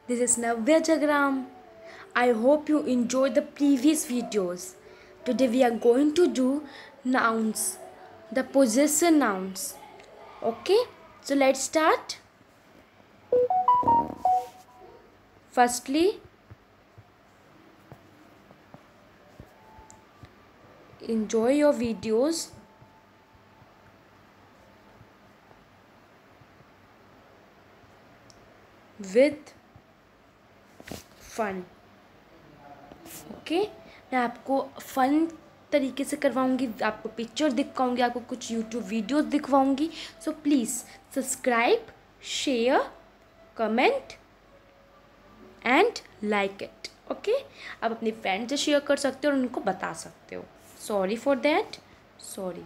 This is Navya Jagram. I hope you enjoyed the previous videos. Today we are going to do nouns, the possessor nouns. Okay, so let's start. Firstly, enjoy your videos. With fun okay मैं आपको फ़न तरीके से करवाऊँगी, आपको picture दिखाऊँगी, आपको कुछ YouTube videos दिखवाऊँगी. So please subscribe, share, comment and like it. Okay, आप अपने फ्रेंड से शेयर कर सकते हो और उनको बता सकते हो. Sorry for that. सॉरी.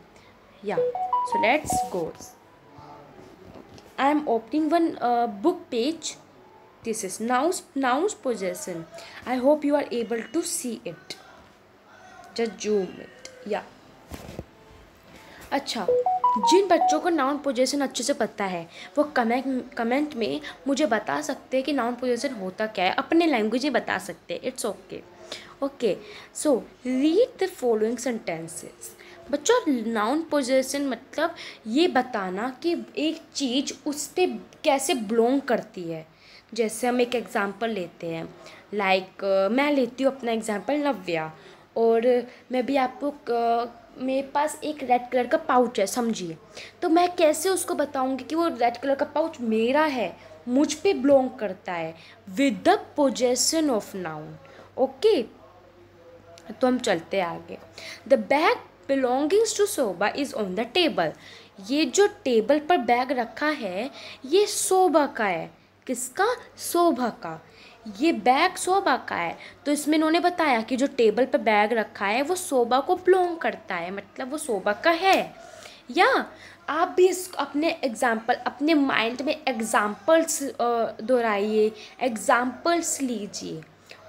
या so let's go. I am opening one book page. This is nouns possession. I hope you are able to see it. Just zoom it. Yeah. अच्छा, जिन बच्चों को नाउन पोजेशन अच्छे से पता है वो comment में मुझे बता सकते हैं कि नाउन पोजेशन होता क्या है. अपने लैंग्वेज में बता सकते हैं. It's okay. Okay, so read the following sentences. बच्चों, नाउन पोजेशन मतलब ये बताना कि एक चीज़ उस पर कैसे बिलोंग करती है. जैसे हम एक एग्ज़ाम्पल लेते हैं. लाइक मैं लेती हूँ अपना एग्ज़ाम्पल नव्या, और मैं भी आपको मेरे पास एक रेड कलर का पाउच है, समझिए. तो मैं कैसे उसको बताऊँगी कि वो रेड कलर का पाउच मेरा है, मुझ पे बिलोंग करता है, with the possession of noun. Okay, तो हम चलते हैं आगे. The bag belongings to Shobha is on the table. ये जो टेबल पर बैग रखा है ये शोभा का है. किसका? शोभा का. ये बैग शोभा का है. तो इसमें इन्होंने बताया कि जो टेबल पर बैग रखा है वो शोभा को बिलोंग करता है, मतलब वो शोभा का है. या आप भी इस अपने एग्ज़ाम्पल, अपने माइंड में एग्ज़ाम्पल्स दोहराइए, एग्ज़ाम्पल्स लीजिए.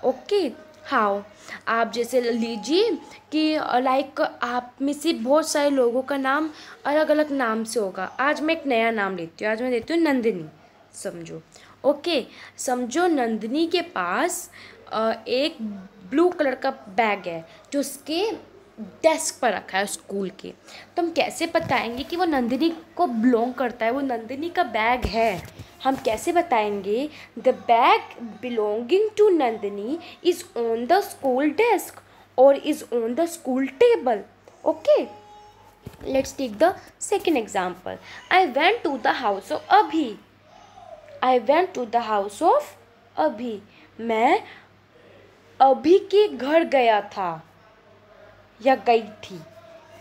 Okay, how. आप जैसे लीजिए कि लाइक आप में से बहुत सारे लोगों का नाम अलग अलग नाम से होगा. आज मैं एक नया नाम लेती हूँ. आज मैं लेती हूँ नंदिनी. समझो. ओके, समझो नंदिनी के पास एक ब्लू कलर का बैग है जो उसके डेस्क पर रखा है स्कूल के. तो हम कैसे बताएंगे कि वो नंदिनी को बिलोंग करता है, वो नंदिनी का बैग है. हम कैसे बताएंगे? The bag belonging to Nandini is on the school desk और is on the school table. Okay, let's take the second example. I went to the house of Abhi. I went to the house of Abhi. मैं अभी के घर गया था या गई थी.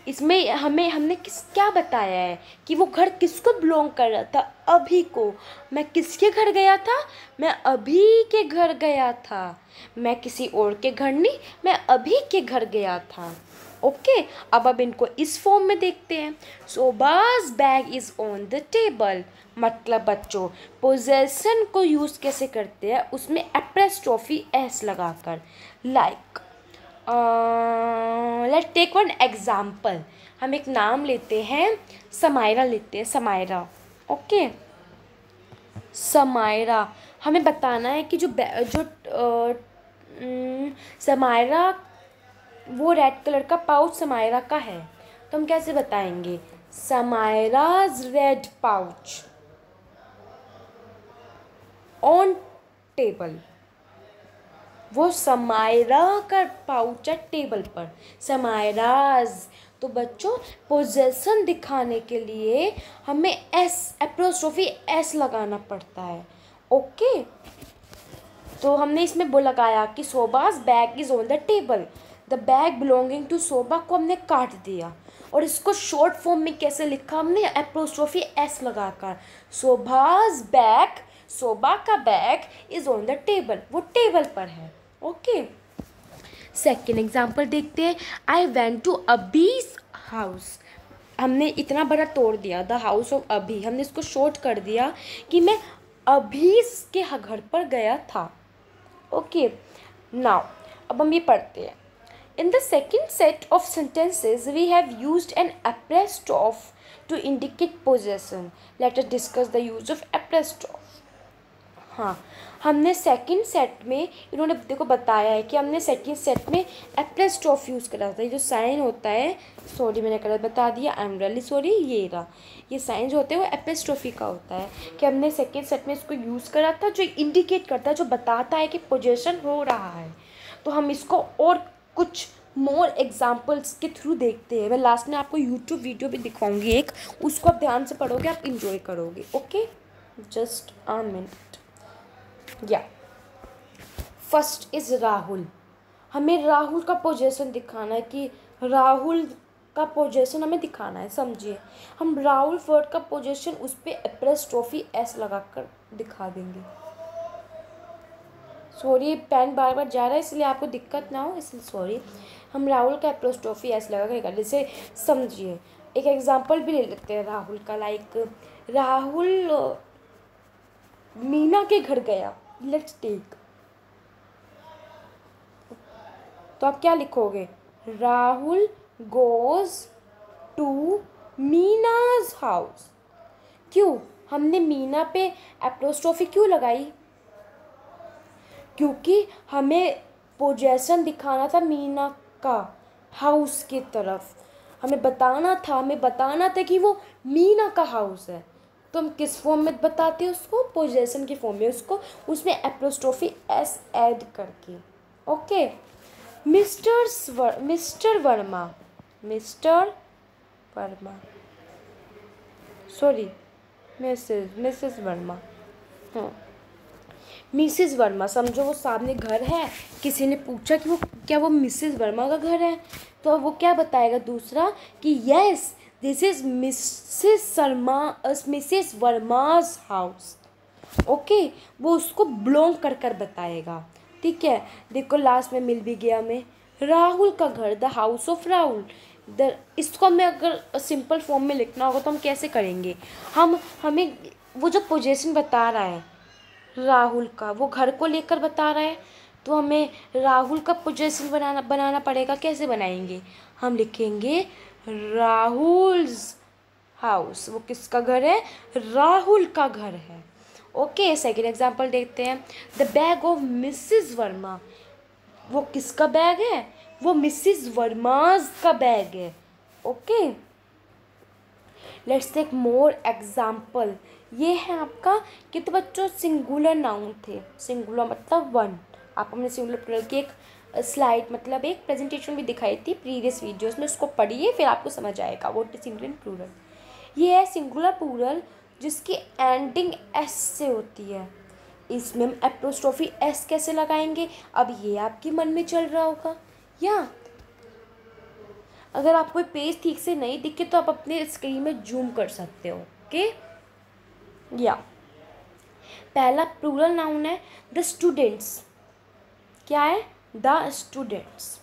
इसमें हमने क्या बताया है कि वो घर किसको बिलोंग कर रहा था? अभी को. मैं किसके घर गया था? मैं अभी के घर गया था. मैं किसी और के घर नहीं, मैं अभी के घर गया था. ओके, अब इनको इस फॉर्म में देखते हैं. Shobha's bag is on the table. मतलब बच्चों, पोजेशन को यूज़ कैसे करते हैं? उसमें एप्रेस्ट्रॉफी एस लगाकर. Like let take one example. हम एक नाम लेते हैं, समायरा लेते हैं. समायरा. ओके, समायरा. हमें बताना है कि जो समायरा, वो रेड कलर का पाउच समायरा का है. तो हम कैसे बताएंगे? Samaira's red pouch on table. वो समायरा का पाउच है टेबल पर. समायराज. तो बच्चों, पोजेशन दिखाने के लिए हमें एस, एप्रोस्ट्रोफी एस लगाना पड़ता है. ओके, तो हमने इसमें वो लगाया कि Shobha's bag is on the table. The bag belonging to Shobha को हमने काट दिया और इसको शॉर्ट फॉर्म में कैसे लिखा हमने? एप्रोस्ट्रोफी एस लगाकर. शोभाज बैग, शोभा का bag is on the table. वो टेबल पर है. ओके, सेकेंड एग्जाम्पल देखते हैं. I went to Abhi's house. हमने इतना बड़ा तोड़ दिया, द हाउस ऑफ अभी. हमने इसको शॉर्ट कर दिया कि मैं अभी के घर पर गया था. ओके, नाउ अब हम ये पढ़ते हैं. In the second set of sentences, we have used an apostrophe to indicate possession. Let us discuss the use of apostrophe. हाँ, हमने सेकंड सेट में इन्होंने देखो बताया है कि हमने सेकंड सेट में एप्लेस्ट्रॉफ यूज़ करा था। ये जो साइन होता है, सॉरी मैंने गलत बता दिया, आई एम रियली सॉरी, ये रहा, ये साइन जो होते हैं वो एप्लेस्ट्रॉफी का होता है कि हमने सेकंड सेट में इसको यूज़ करा था, जो इंडिकेट करता है, जो बताता है कि पोजेशन हो रहा है। तो हम इसको और कुछ मोर एग्जाम्पल्स के थ्रू देखते हैं। मैं लास्ट में आपको यूट्यूब वीडियो भी दिखाऊंगी एक, उसको आप ध्यान से पढ़ोगे, आप इंजॉय करोगे। Okay, just a minute. या फर्स्ट इज राहुल। हमें राहुल का पोजेशन दिखाना है कि राहुल का पोजेशन हमें दिखाना है, समझिए। हम राहुल वर्ड का पोजेशन उस पर एप्रेस्ट्रॉफी एस लगा कर दिखा देंगे। सॉरी, पेन बार बार जा रहा है इसलिए आपको दिक्कत ना हो, इसलिए सॉरी। हम राहुल का एप्रेस्ट्रॉफी एस लगा कर, जैसे समझिए। एक एग्जांपल भी ले लेते हैं राहुल का, लाइक राहुल मीना के घर गया, लेट्स टेक। तो आप क्या लिखोगे, राहुल गोज टू मीनाज हाउस। क्यों हमने मीना पे एप्रोस्ट्रोफी क्यों लगाई, क्योंकि हमें पोजेशन दिखाना था मीना का हाउस की तरफ। हमें बताना था कि वो मीना का हाउस है। तो हम किस फॉर्म में बताते हैं उसको, पोजेशन के फॉर्म में, उसको उसमें एप्रोस्ट्रोफी एस ऐड करके। Okay, mister Verma, sorry Mrs Verma, हाँ मिसेस वर्मा। समझो वो सामने घर है, किसी ने पूछा कि वो क्या वो मिसेस वर्मा का घर है, तो वो क्या बताएगा दूसरा कि yes this is Mrs Verma's house. Okay, वो उसको बिलोंग कर कर बताएगा। ठीक है, देखो लास्ट में मिल भी गया हमें, राहुल का घर, द हाउस ऑफ राहुल। इसको हमें अगर सिंपल फॉर्म में लिखना होगा तो हम कैसे करेंगे, हमें वो जो पोजीशन बता रहा है राहुल का, वो घर को लेकर बता रहा है, तो हमें राहुल का पोजीशन बनाना पड़ेगा। कैसे बनाएंगे, हम लिखेंगे राहुल्स हाउस। वो किसका घर है, राहुल का घर है। ओके, सेकेंड एग्जाम्पल देखते हैं, the bag of Mrs Verma. वो किसका बैग है, वो मिसेस वर्माज का बैग है। Okay, let's take more example. ये है आपका कि तो बच्चों सिंगुलर नाउन थे, सिंगुलर मतलब वन। आपको हमने सिंगुलर प्लूरल की एक स्लाइड मतलब एक प्रेजेंटेशन भी दिखाई थी प्रीवियस वीडियोस में, उसको पढ़िए फिर आपको समझ आएगा व्हाट इज सिंगुलर प्लूरल। ये है सिंगुलर प्लूरल जिसकी एंडिंग एस से होती है। इसमें हम एप्रोस्ट्रोफी एस कैसे लगाएंगे, अब ये आपके मन में चल रहा होगा। या अगर आपको पेज ठीक से नहीं दिखे तो आप अपने स्क्रीन में जूम कर सकते हो। ओके, या पहला प्लूरल नाउन है द स्टूडेंट्स। क्या है, द स्टूडेंट्स।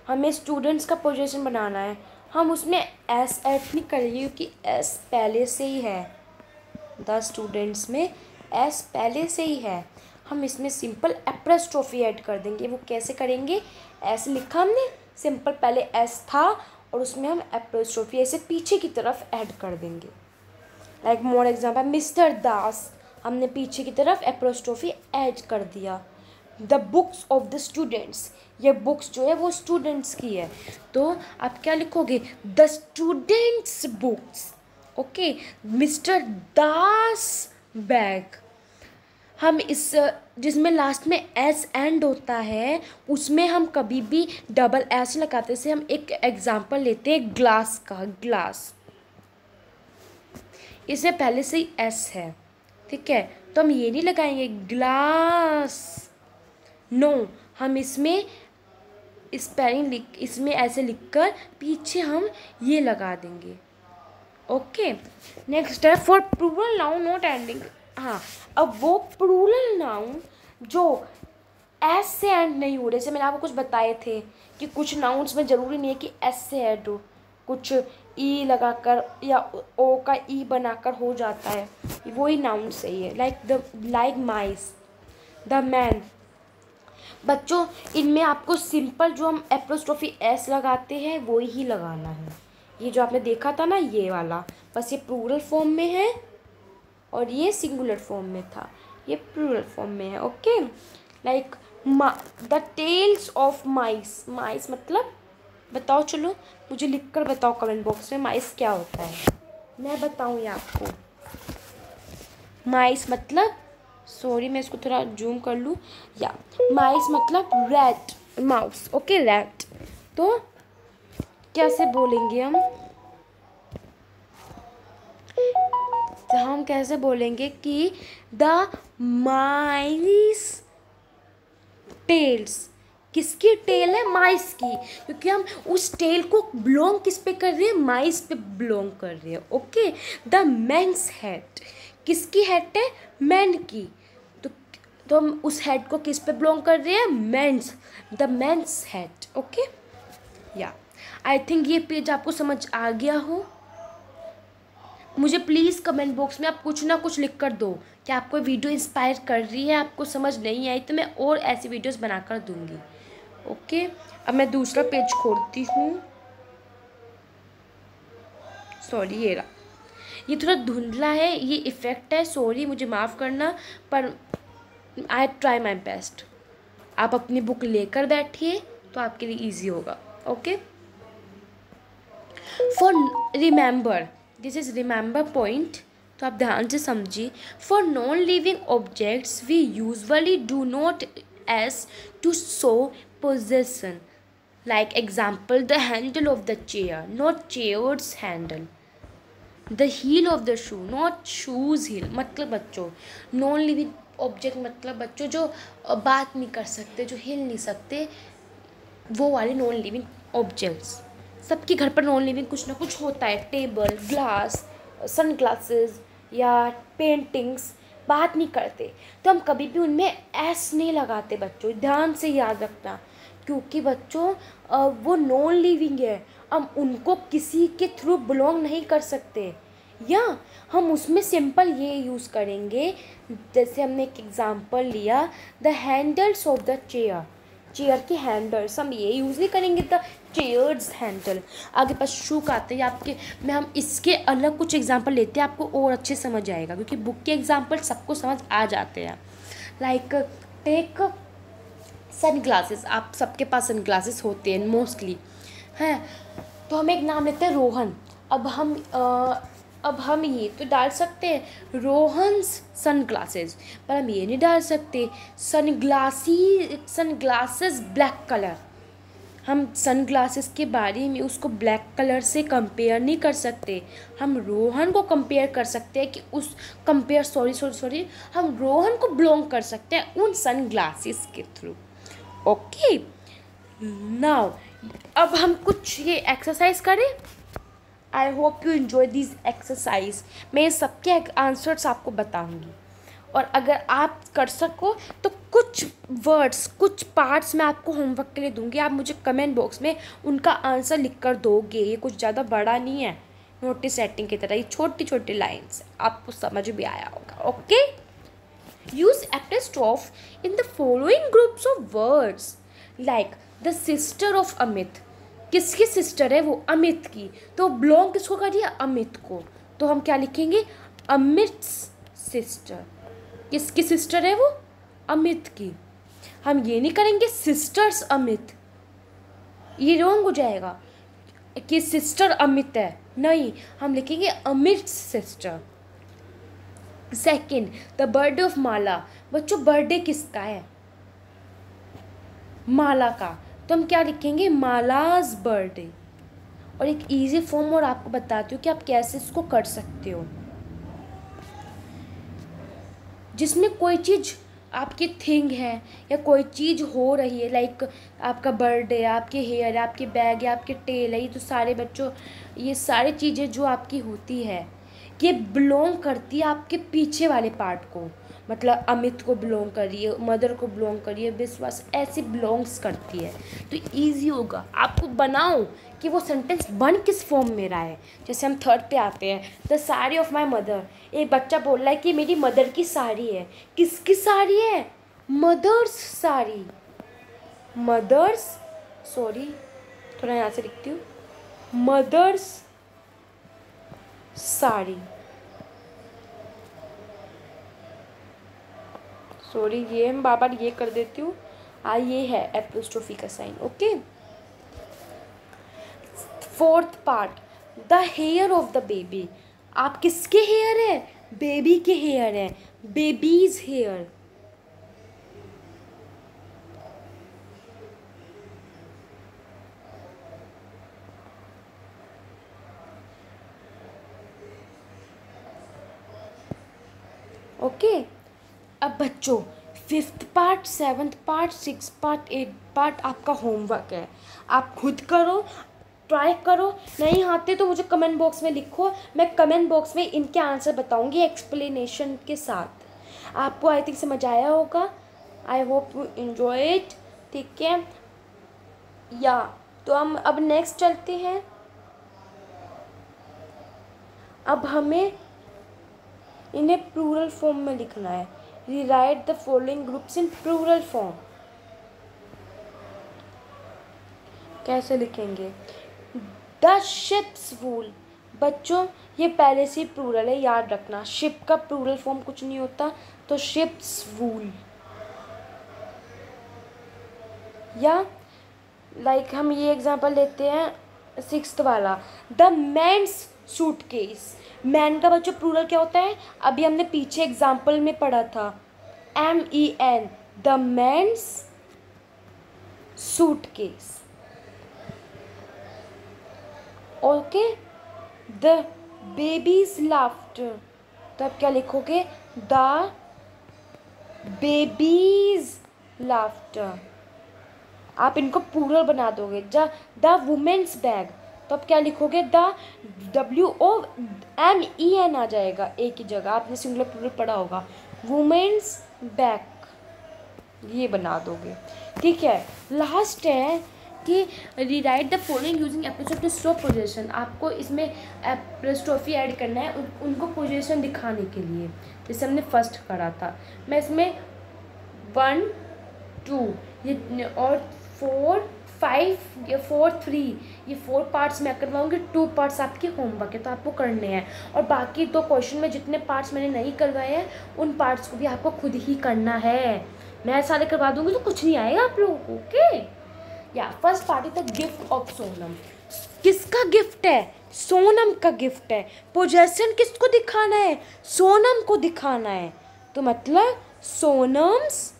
हमें स्टूडेंट्स का पोजीशन बनाना है, हम उसमें एस ऐड नहीं करेंगे क्योंकि एस पहले से ही है। द स्टूडेंट्स में एस पहले से ही है, हम इसमें सिंपल एप्रोस्ट्रोफी ऐड कर देंगे। वो कैसे करेंगे, एस लिखा हमने, सिंपल पहले एस था और उसमें हम एप्रोस्ट्रोफी ऐसे पीछे की तरफ ऐड कर देंगे। लाइक मोर एग्जाम्पल, मिस्टर दास, हमने पीछे की तरफ एप्रोस्ट्रोफी ऐड कर दिया। The books of the students, ये बुक्स जो है वो स्टूडेंट्स की है, तो आप क्या लिखोगे, the students books. Okay, mister Das bag. हम इस जिसमें लास्ट में एस एंड होता है उसमें हम कभी भी डबल एस लगाते से। हम एक एग्जांपल लेते हैं ग्लास का, ग्लास, इसमें पहले से ही एस है, ठीक है, तो हम ये नहीं लगाएंगे ग्लास, नो, हम इसमें स्पेलिंग इसमें ऐसे लिखकर पीछे हम ये लगा देंगे। ओके, नेक्स्ट है for plural noun not ending. हाँ, अब वो प्लूरल नाउन जो एस से एंड नहीं हो रहे, जैसे मैंने आपको कुछ बताए थे कि कुछ नाउन्स में ज़रूरी नहीं है कि एस से ऐड हो, कुछ ई लगाकर या ओ का ई बनाकर हो जाता है, वही नाउन सही है। Like mice, the man. बच्चों इनमें आपको सिंपल जो हम एप्रोस्ट्रोफी एस लगाते हैं वो ही लगाना है। ये जो आपने देखा था ना ये वाला, बस ये प्लूरल फॉर्म में है और ये सिंगुलर फॉर्म में था। ये प्लूरल फॉर्म में है। Okay, like the tales of mice. Mice मतलब बताओ, चलो मुझे लिख कर बताओ कमेंट बॉक्स में माइस क्या होता है, मैं बताऊँ ये आपको। माइस मतलब, सॉरी मैं इसको थोड़ा जूम कर लूँ, या माइस मतलब रैट, माउस। Okay, rat. तो कैसे बोलेंगे हम कैसे बोलेंगे कि द माइस टेल्स। किसकी टेल है? माइस की, क्योंकि हम उस टेल को बिलोंग किस पे कर रहे हैं? माइस पे बिलोंग कर रहे हैं। Okay, the man's head. किसकी हेड है? मैन की। तो हम उस हेड को किस पे बिलोंग कर रहे हैं? Man's, the man's head. Okay, या आई थिंक ये पेज आपको समझ आ गया हो। मुझे प्लीज़ कमेंट बॉक्स में आप कुछ ना कुछ लिख कर दो कि आपको वीडियो इंस्पायर कर रही है, आपको समझ नहीं आई तो मैं और ऐसी वीडियोस बनाकर दूंगी। ओके, अब मैं दूसरा पेज खोलती हूँ। सॉरी, ये रहा। ये थोड़ा धुंधला है, ये इफ़ेक्ट है, सॉरी मुझे माफ़ करना, पर आई ट्राई माई बेस्ट। आप अपनी बुक लेकर बैठिए तो आपके लिए ईजी होगा। Okay, for remember, this is remember point, तो आप ध्यान से समझिए। For non living objects we usually do not S to show possession, like example the handle of the chair, not chair's handle, the heel of the shoe, not shoe's heel. मतलब बच्चों, non living object मतलब बच्चों जो बात नहीं कर सकते, जो हिल नहीं सकते, वो वाले नॉन लिविंग ऑब्जेक्ट्स। सबके घर पर नॉन लिविंग कुछ ना कुछ होता है, टेबल, ग्लास, सन ग्लासेस या पेंटिंग्स, बात नहीं करते, तो हम कभी भी उनमें एस नहीं लगाते बच्चों, ध्यान से याद रखना। क्योंकि बच्चों वो नॉन लिविंग है, हम उनको किसी के थ्रू बिलोंग नहीं कर सकते, या हम उसमें सिंपल ये यूज़ करेंगे। जैसे हमने एक एग्जांपल लिया, the handles of the chair, chair के हैंडल्स, हम ये यूज़ नहीं करेंगे द चेयर्स हैंडल। आगे पास शू का आता है आपके में, हम इसके अलग कुछ एग्जांपल लेते हैं, आपको और अच्छे समझ आएगा, क्योंकि बुक के एग्जांपल सबको समझ आ जाते हैं। लाइक टेक सन ग्लासेस, आप सबके पास सन ग्लासेस होते हैं मोस्टली, हैं। तो हम एक नाम लेते हैं रोहन। अब हम ये तो डाल सकते हैं रोहन्स सन ग्लासेस, पर हम ये नहीं डाल सकते सन ग्लासेस ब्लैक कलर। हम सन ग्लासेस के बारे में उसको ब्लैक कलर से कंपेयर नहीं कर सकते, हम रोहन को कंपेयर कर सकते हैं कि उस कंपेयर सॉरी हम रोहन को बिलोंग कर सकते हैं उन सन ग्लासेस के थ्रू। ओके, नाउ अब हम कुछ ये एक्सरसाइज करें। I hope you enjoy this exercise. मैं ये सबके आंसर्स आपको बताऊंगी, और अगर आप कर सको तो कुछ वर्ड्स, कुछ पार्ट्स मैं आपको होमवर्क के लिए दूंगी, आप मुझे कमेंट बॉक्स में उनका आंसर लिख कर दोगे। ये कुछ ज़्यादा बड़ा नहीं है, नोटिस सेटिंग की तरह, ये छोटी छोटी लाइन्स, आपको समझ भी आया होगा। Okay, use apostrophe in the following groups of words, like the sister of Amit. किसकी सिस्टर है? वो अमित की, तो बिलोंग किसको करिए? अमित को। तो हम क्या लिखेंगे? अमित्स सिस्टर। किसकी सिस्टर है वो? अमित की। हम ये नहीं करेंगे सिस्टर्स अमित, ये रॉन्ग हो जाएगा कि सिस्टर अमित है, नहीं, हम लिखेंगे Amit sister. Second, the birthday of Mala. बच्चों बर्थडे किसका है? माला का, तो हम क्या लिखेंगे? मालाज बर्थडे। और एक इजी फॉर्म और आपको बताती हूँ कि आप कैसे इसको कर सकते हो, जिसमें कोई चीज़ आपकी थिंग है या कोई चीज़ हो रही है, लाइक आपका बर्थडे, आपके हेयर, आपके बैग या आपके टेल है, ये तो सारे बच्चों, ये सारी चीज़ें जो आपकी होती है, ये बिलोंग करती है आपके पीछे वाले पार्ट को। मतलब अमित को बिलोंग करिए, मदर को बिलोंग करिए, विश्वास ऐसे बिलोंग्स करती है। तो ईजी होगा आपको बनाओ कि वो सेंटेंस बन किस फॉर्म में रहा है। जैसे हम थर्ड पे आते हैं, the sari of my mother. एक बच्चा बोल रहा है कि मेरी मदर की साड़ी है। किसकी साड़ी है? मदर्स साड़ी। मदर्स, सॉरी थोड़ा यहाँ से लिखती हूँ, मदर्स साड़ी। सॉरी, ये मैं बार बार ये कर देती हूँ। ये है एपोस्ट्रोफी का sign. Okay, fourth part, the hair of the baby. आप किसके हेयर है? बेबी के हेयर है, बेबीज हेयर। ओके, अब बच्चों fifth part, seventh part, six part, eight part आपका होमवर्क है। आप खुद करो, ट्राई करो। नहीं आते तो मुझे कमेंट बॉक्स में लिखो, मैं कमेंट बॉक्स में इनके आंसर बताऊंगी एक्सप्लेनेशन के साथ। आपको आई थिंक समझ आया होगा। I hope you enjoy it. ठीक है, या तो हम अब नेक्स्ट चलते हैं। अब हमें इन्हें प्लूरल फॉर्म में लिखना है। Rewrite the following groups in plural form. कैसे लिखेंगे? The ships wool. बच्चों ये पहले से प्लूरल है, याद रखना। शिप का प्लूरल फॉर्म कुछ नहीं होता, तो शिप्स वूल। या लाइक हम ये एग्जांपल लेते हैं सिक्स्थ वाला, द मेंस सूटकेस। मैन का बच्चों प्लूरल क्या होता है? अभी हमने पीछे एग्जांपल में पढ़ा था, MEN, the men's suitcase. Okay, the babies laughter. तो आप क्या लिखोगे? The babies laughter. आप इनको प्लूरल बना दोगे। द वुमेन्स बैग, तो आप क्या लिखोगे? द WOMEN आ जाएगा एक ही जगह। आपने सिंगुलर प्लूरल पढ़ा होगा, वुमेन्स बैग, ये बना दोगे। ठीक है, लास्ट है कि rewrite the following using apostrophe position. आपको इसमें एपोस्ट्रोफी ऐड करना है उनको पोजीशन दिखाने के लिए, जैसे हमने फर्स्ट करा था। मैं इसमें 1 2 ये और 4 5 या 4 3 ये 4 पार्ट्स मैं करवाऊँगी। 2 पार्ट्स आपके होमवर्क है, तो आपको करने हैं। और बाकी 2 क्वेश्चन में जितने पार्ट्स मैंने नहीं करवाए हैं उन पार्ट्स को भी आपको खुद ही करना है। मैं सारे करवा दूँगी तो कुछ नहीं आएगा आप लोगों को। ओके, या first part is the gift of Sonam. किसका गिफ्ट है? सोनम का गिफ्ट है। पोजेशन किसको दिखाना है? सोनम को दिखाना है। तो मतलब सोनम्स,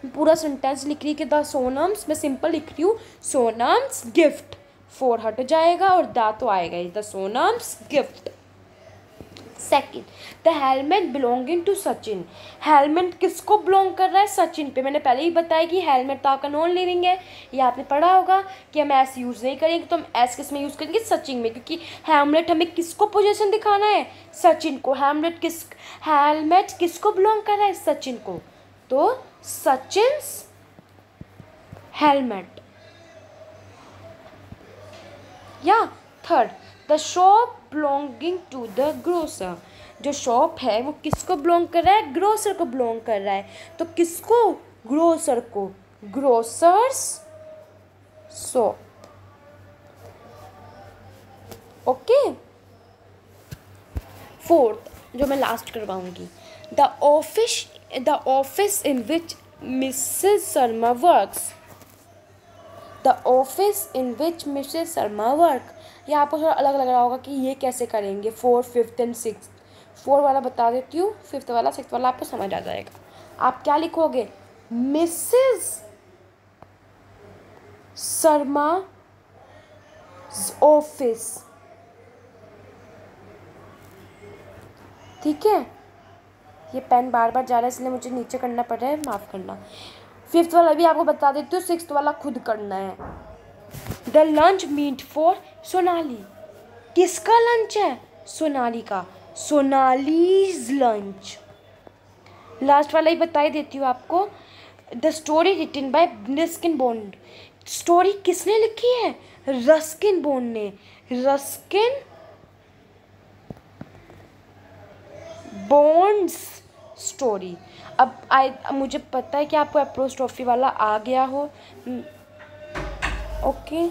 पूरा सेंटेंस लिख रही है कि द सोनम्स, मैं सिंपल लिख रही हूँ, सोनम्स गिफ्ट। 4 हट जाएगा और द तो आएगा ही, the Sonam's gift. Second, the helmet belonging to Sachin. Helmet किसको बिलोंग कर रहा है? सचिन पे। मैंने पहले ही बताया कि हेलमेट तो आपका नॉन लिविंग है, ये आपने पढ़ा होगा कि हम एस यूज़ नहीं करेंगे, तो हम एस किस में यूज़ करेंगे? सचिन में, क्योंकि हेलमेट हमें किसको पोजीशन दिखाना है? सचिन को। हेलमेट किसको बिलोंग कर रहा है? सचिन को, तो सचिन्स हेलमेट। या third, the shop belonging to the grocer. जो शॉप है वो किसको बिलोंग कर रहा है? ग्रोसर को बिलोंग कर रहा है। तो किसको? ग्रोसर को। Grocers shop. ओके, फोर्थ जो मैं लास्ट करवाऊंगी, the office in which Mrs Sharma works. The office in which Mrs Sharma work. ये आपको थोड़ा अलग लग रहा होगा कि ये कैसे करेंगे 4th 5th एंड 6th। 4 वाला बता देती हूँ, 5th वाला 6th वाला आपको समझ आ जाएगा। आप क्या लिखोगे? Mrs Sharma office. ठीक है, ये पेन बार बार जा रहा है इसलिए मुझे नीचे करना पड़ रहा है, माफ़ करना। 5th वाला भी आपको बता देती हूँ, 6th वाला खुद करना है। The lunch meat for Sonali. किसका लंच है? सोनाली का। सोनालीज लंच। लास्ट वाला ही बता ही देती हूँ आपको, the story written by Ruskin Bond. Story किसने लिखी है? रस्किन बॉन्ड ने। Ruskin Bond's story. अब मुझे पता है कि आपको एपोस्ट्रोफी वाला आ गया हो। ओके।